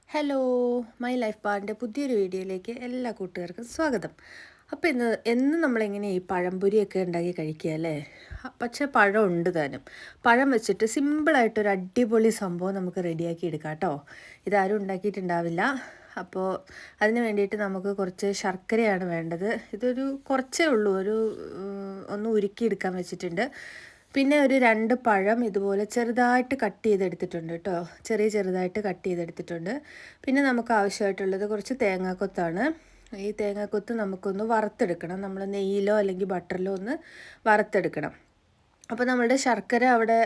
Hello, my life ബാറിൻ്റെ പുതിയൊരു വീഡിയോയിലേക്ക് എല്ലാ കൂട്ടുകാർക്കും സ്വാഗതം. അപ്പോൾ എന്നും നമ്മളെങ്ങനെ ഈ പഴംപൊരിയൊക്കെ ഉണ്ടാക്കി കഴിക്കുക അല്ലേ? പക്ഷേ പഴം ഉണ്ട് താനും. പഴം വെച്ചിട്ട് സിമ്പിളായിട്ടൊരു അടിപൊളി സംഭവം നമുക്ക് റെഡിയാക്കി എടുക്കാം കേട്ടോ. ഇതാരും ഉണ്ടാക്കിയിട്ടുണ്ടാവില്ല. അപ്പോൾ അതിന് വേണ്ടിയിട്ട് നമുക്ക് കുറച്ച് ശർക്കരയാണ് വേണ്ടത്. ഇതൊരു കുറച്ചേ ഉള്ളൂ, ഒന്ന് ഉരുക്കിയെടുക്കാൻ വെച്ചിട്ടുണ്ട്. പിന്നെ ഒരു 2 പഴം ഇതുപോലെ ചെറുതായിട്ട് കട്ട് ചെയ്തെടുത്തിട്ടുണ്ട് കേട്ടോ. ചെറുതായിട്ട് കട്ട് ചെയ്തെടുത്തിട്ടുണ്ട്. പിന്നെ നമുക്ക് ആവശ്യമായിട്ടുള്ളത് കുറച്ച് തേങ്ങാക്കൊത്താണ്. ഈ തേങ്ങാക്കൊത്ത് നമുക്കൊന്ന് വറുത്തെടുക്കണം. നമ്മൾ നെയ്യിലോ അല്ലെങ്കിൽ ബട്ടറിലോ ഒന്ന് വറുത്തെടുക്കണം. അപ്പോൾ നമ്മളുടെ ശർക്കര അവിടെ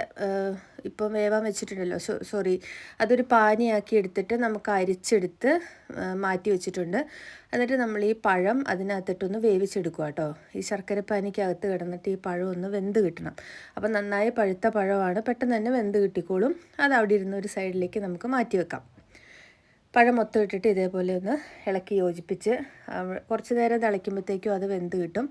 ഇപ്പം വേവാൻ വെച്ചിട്ടുണ്ടല്ലോ, സോറി, അതൊരു പാനിയാക്കി എടുത്തിട്ട് നമുക്ക് അരിച്ചെടുത്ത് മാറ്റി വെച്ചിട്ടുണ്ട്. എന്നിട്ട് നമ്മൾ ഈ പഴം അതിനകത്തിട്ടൊന്ന് വേവിച്ചെടുക്കുക കേട്ടോ. ഈ ശർക്കര പാനിക്കകത്ത് കിടന്നിട്ട് ഈ പഴം ഒന്ന് വെന്ത് കിട്ടണം. അപ്പം നന്നായി പഴുത്ത പഴമാണ്, പെട്ടെന്ന് തന്നെ വെന്ത് കിട്ടിക്കോളും. അത് അവിടെ ഇരുന്ന ഒരു സൈഡിലേക്ക് നമുക്ക് മാറ്റി വെക്കാം. പഴം മൊത്തം ഇട്ടിട്ട് ഇതേപോലെ ഒന്ന് ഇളക്കി യോജിപ്പിച്ച് കുറച്ച് നേരം തിളയ്ക്കുമ്പോഴത്തേക്കും അത് വെന്ത് കിട്ടും.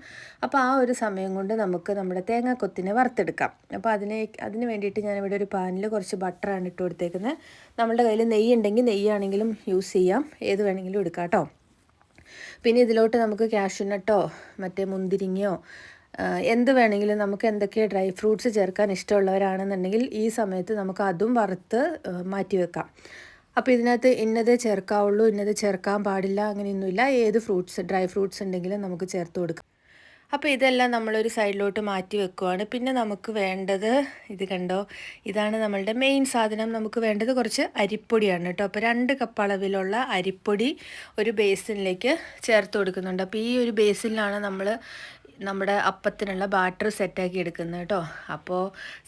അപ്പോൾ ആ ഒരു സമയം കൊണ്ട് നമുക്ക് നമ്മുടെ തേങ്ങാക്കൊത്തിനെ വറുത്തെടുക്കാം. അപ്പോൾ അതിന് വേണ്ടിയിട്ട് ഞാനിവിടെ ഒരു പാനിൽ കുറച്ച് ബട്ടറാണ് ഇട്ട് കൊടുത്തേക്കുന്നത്. നമ്മളുടെ കയ്യിൽ നെയ്യ് ഉണ്ടെങ്കിൽ നെയ്യാണെങ്കിലും യൂസ് ചെയ്യാം, ഏത് വേണമെങ്കിലും എടുക്കാം കേട്ടോ. പിന്നെ ഇതിലോട്ട് നമുക്ക് കാഷ്യൂനട്ടോ മറ്റേ മുന്തിരിങ്ങയോ എന്ത് വേണമെങ്കിലും, നമുക്ക് എന്തൊക്കെ ഡ്രൈ ഫ്രൂട്ട്സ് ചേർക്കാൻ ഇഷ്ടമുള്ളവരാണെന്നുണ്ടെങ്കിൽ ഈ സമയത്ത് നമുക്ക് അതും വറുത്ത് മാറ്റി വെക്കാം. അപ്പോൾ ഇതിനകത്ത് ഇന്നതേ ചേർക്കാവുള്ളൂ, ഇന്നത് ചേർക്കാൻ പാടില്ല, അങ്ങനെയൊന്നുമില്ല. ഏത് ഡ്രൈ ഫ്രൂട്ട്സ് ഉണ്ടെങ്കിലും നമുക്ക് ചേർത്ത് കൊടുക്കാം. അപ്പോൾ ഇതെല്ലാം നമ്മളൊരു സൈഡിലോട്ട് മാറ്റി വെക്കുവാണ്. പിന്നെ നമുക്ക് വേണ്ടത് ഇത് കണ്ടോ, ഇതാണ് നമ്മളുടെ മെയിൻ സാധനം. നമുക്ക് വേണ്ടത് കുറച്ച് അരിപ്പൊടിയാണ് കേട്ടോ. അപ്പോൾ 2 കപ്പ് അളവിലുള്ള അരിപ്പൊടി ഒരു ബേസിനിലേക്ക് ചേർത്ത് കൊടുക്കുന്നുണ്ട്. അപ്പോൾ ഈ ഒരു ബേസിനിലാണ് നമ്മുടെ അപ്പത്തിനുള്ള ബാറ്റർ സെറ്റാക്കി എടുക്കുന്നത് കേട്ടോ. അപ്പോൾ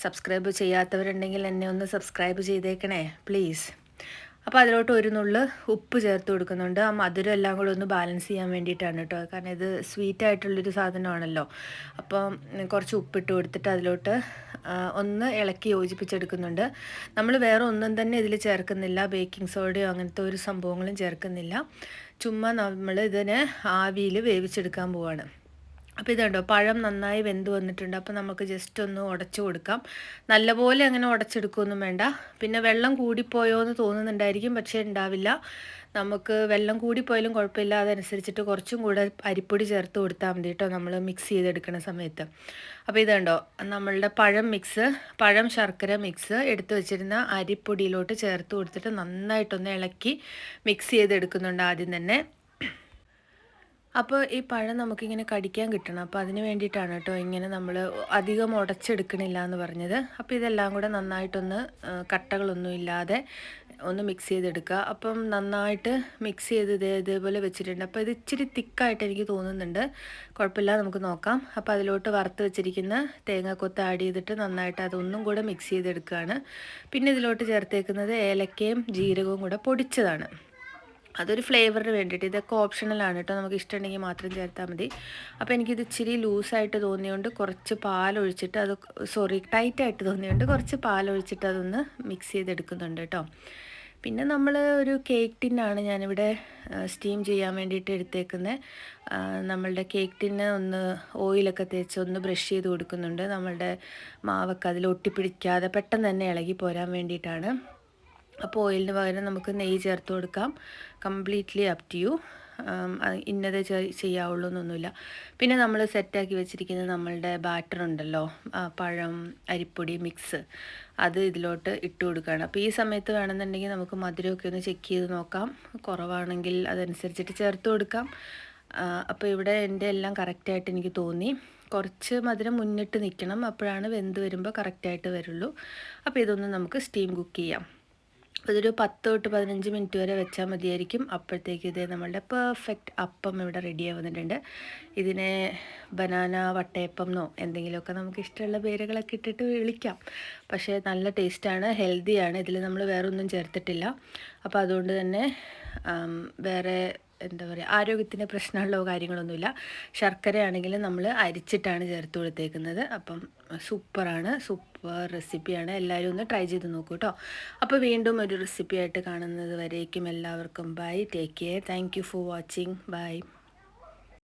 സബ്സ്ക്രൈബ് ചെയ്യാത്തവരുണ്ടെങ്കിൽ എന്നെ ഒന്ന് സബ്സ്ക്രൈബ് ചെയ്തേക്കണേ പ്ലീസ്. അപ്പോൾ അതിലോട്ട് ഒരു നുള്ള് ഉപ്പ് ചേർത്ത് കൊടുക്കുന്നുണ്ട്. ആ മധുരം എല്ലാം കൂടെ ഒന്ന് ബാലൻസ് ചെയ്യാൻ വേണ്ടിയിട്ടാണ് കേട്ടോ. കാരണം ഇത് സ്വീറ്റായിട്ടുള്ളൊരു സാധനമാണല്ലോ. അപ്പം കുറച്ച് ഉപ്പിട്ട് കൊടുത്തിട്ട് അതിലോട്ട് ഒന്ന് ഇളക്കി യോജിപ്പിച്ചെടുക്കുന്നുണ്ട്. നമ്മൾ വേറെ ഒന്നും തന്നെ ഇതിൽ ചേർക്കുന്നില്ല, ബേക്കിംഗ് സോഡയോ അങ്ങനത്തെ ഒരു സംഭവങ്ങളും ചേർക്കുന്നില്ല. ചുമ്മാ നമ്മൾ ഇതിനെ ആവിയിൽ വേവിച്ചെടുക്കാൻ പോവാണ്. അപ്പോൾ ഇതുണ്ടോ, പഴം നന്നായി വെന്ത് വന്നിട്ടുണ്ട്. അപ്പോൾ നമുക്ക് ജസ്റ്റ് ഒന്ന് ഉടച്ചു കൊടുക്കാം. നല്ലപോലെ അങ്ങനെ ഉടച്ചെടുക്കുകയൊന്നും വേണ്ട. പിന്നെ വെള്ളം കൂടിപ്പോയോ എന്ന് തോന്നുന്നുണ്ടായിരിക്കും, പക്ഷേ ഉണ്ടാവില്ല. നമുക്ക് വെള്ളം കൂടിപ്പോയാലും കുഴപ്പമില്ല. അതനുസരിച്ചിട്ട് കുറച്ചും കൂടെ അരിപ്പൊടി ചേർത്ത് കൊടുത്താൽ മതി കേട്ടോ, നമ്മൾ മിക്സ് ചെയ്തെടുക്കുന്ന സമയത്ത്. അപ്പോൾ ഇതുണ്ടോ, നമ്മളുടെ പഴം ശർക്കര മിക്സ് എടുത്ത് വെച്ചിരുന്ന അരിപ്പൊടിയിലോട്ട് ചേർത്ത് കൊടുത്തിട്ട് നന്നായിട്ടൊന്ന് ഇളക്കി മിക്സ് ചെയ്തെടുക്കുന്നുണ്ട് ആദ്യം തന്നെ. അപ്പോൾ ഈ പഴം നമുക്കിങ്ങനെ കടിക്കാൻ കിട്ടണം. അപ്പോൾ അതിന് വേണ്ടിയിട്ടാണ് കേട്ടോ ഇങ്ങനെ നമ്മൾ അധികം ഉടച്ചെടുക്കണില്ല എന്ന് പറഞ്ഞത്. അപ്പോൾ ഇതെല്ലാം കൂടെ നന്നായിട്ടൊന്ന് കട്ടകളൊന്നും ഇല്ലാതെ ഒന്ന് മിക്സ് ചെയ്തെടുക്കുക. അപ്പം നന്നായിട്ട് മിക്സ് ചെയ്ത് ഇതേപോലെ വെച്ചിട്ടുണ്ട്. അപ്പോൾ ഇത് ഇച്ചിരി തിക്കായിട്ട് എനിക്ക് തോന്നുന്നുണ്ട്. കുഴപ്പമില്ല, നമുക്ക് നോക്കാം. അപ്പോൾ അതിലോട്ട് വറുത്ത് വെച്ചിരിക്കുന്ന തേങ്ങാക്കൊത്ത് ആഡ് ചെയ്തിട്ട് നന്നായിട്ട് അതൊന്നും കൂടെ മിക്സ് ചെയ്തെടുക്കുകയാണ്. പിന്നെ ഇതിലോട്ട് ചേർത്തേക്കുന്നത് ഏലക്കയും ജീരകവും കൂടെ പൊടിച്ചതാണ്. അതൊരു ഫ്ലേവറിന് വേണ്ടിയിട്ട്. ഇതൊക്കെ ഓപ്ഷണലാണ് കേട്ടോ, നമുക്ക് ഇഷ്ടമുണ്ടെങ്കിൽ മാത്രം ചേർത്താൽ മതി. അപ്പോൾ എനിക്കിത് ഇച്ചിരി ലൂസായിട്ട് തോന്നിയുകൊണ്ട് കുറച്ച് പാലൊഴിച്ചിട്ട് ടൈറ്റായിട്ട് തോന്നിയുകൊണ്ട് കുറച്ച് പാലൊഴിച്ചിട്ട് അതൊന്ന് മിക്സ് ചെയ്തെടുക്കുന്നുണ്ട് കേട്ടോ. പിന്നെ നമ്മൾ ഒരു കേക്ക് ടിന്നാണ് ഞാനിവിടെ സ്റ്റീം ചെയ്യാൻ വേണ്ടിയിട്ട് എടുത്തേക്കുന്നത്. നമ്മളുടെ കേക്ക് ടിന്ന് ഒന്ന് ഓയിലൊക്കെ തേച്ച് ഒന്ന് ബ്രഷ് ചെയ്ത് കൊടുക്കുന്നുണ്ട്. നമ്മളുടെ മാവൊക്കെ അതിൽ ഒട്ടിപ്പിടിക്കാതെ പെട്ടെന്ന് തന്നെ ഇളകി പോരാൻ വേണ്ടിയിട്ടാണ്. അപ്പോൾ ഓയിലിന് പകരം നമുക്ക് നെയ്യ് ചേർത്ത് കൊടുക്കാം. Completely up to you. ഇന്നത് ചെയ്യാവുള്ളൂ എന്നൊന്നുമില്ല. പിന്നെ നമ്മൾ സെറ്റാക്കി വെച്ചിരിക്കുന്ന നമ്മളുടെ ബാറ്റർ ഉണ്ടല്ലോ, പഴം അരിപ്പൊടി മിക്സ്, അത് ഇതിലോട്ട് ഇട്ട് കൊടുക്കുകയാണ്. അപ്പോൾ ഈ സമയത്ത് വേണമെന്നുണ്ടെങ്കിൽ നമുക്ക് മധുരമൊക്കെ ഒന്ന് ചെക്ക് ചെയ്ത് നോക്കാം. കുറവാണെങ്കിൽ അതനുസരിച്ചിട്ട് ചേർത്ത് കൊടുക്കാം. അപ്പോൾ ഇവിടെ എൻ്റെ എല്ലാം കറക്റ്റായിട്ട് എനിക്ക് തോന്നി. കുറച്ച് മധുരം മുന്നിട്ട് നിൽക്കണം, അപ്പോഴാണ് വെന്ത് വരുമ്പോൾ കറക്റ്റായിട്ട് വരുള്ളൂ. അപ്പോൾ ഇതൊന്ന് നമുക്ക് സ്റ്റീം കുക്ക് ചെയ്യാം. അതൊരു 10 തൊട്ട് 15 മിനിറ്റ് വരെ വെച്ചാൽ മതിയായിരിക്കും. അപ്പോഴത്തേക്ക് ഇത് നമ്മളുടെ പെർഫെക്റ്റ് അപ്പം ഇവിടെ റെഡി ആവുന്നുണ്ട്. ഇതിനെ ബനാന വട്ടയപ്പം എന്നോ എന്തെങ്കിലുമൊക്കെ നമുക്ക് ഇഷ്ടമുള്ള പേരുകളൊക്കെ ഇട്ടിട്ട് വിളിക്കാം. പക്ഷേ നല്ല ടേസ്റ്റാണ്, ഹെൽത്തിയാണ്. ഇതിൽ നമ്മൾ വേറെ ഒന്നും ചേർത്തിട്ടില്ല. അപ്പോൾ അതുകൊണ്ട് തന്നെ വേറെ എന്താ പറയുക, ആരോഗ്യത്തിന് പ്രശ്നമുള്ള കാര്യങ്ങളൊന്നുമില്ല. ശർക്കരയാണെങ്കിലും നമ്മൾ അരിച്ചിട്ടാണ് ചേർത്ത് കൊടുത്തേക്കുന്നത്. അപ്പം സൂപ്പർ റെസിപ്പിയാണ്. എല്ലാവരും ഒന്ന് ട്രൈ ചെയ്ത് നോക്കൂ കേട്ടോ. അപ്പോൾ വീണ്ടും ഒരു റെസിപ്പിയായിട്ട് കാണുന്നത് വരേക്കും എല്ലാവർക്കും bye, take care, thank you for watching, by.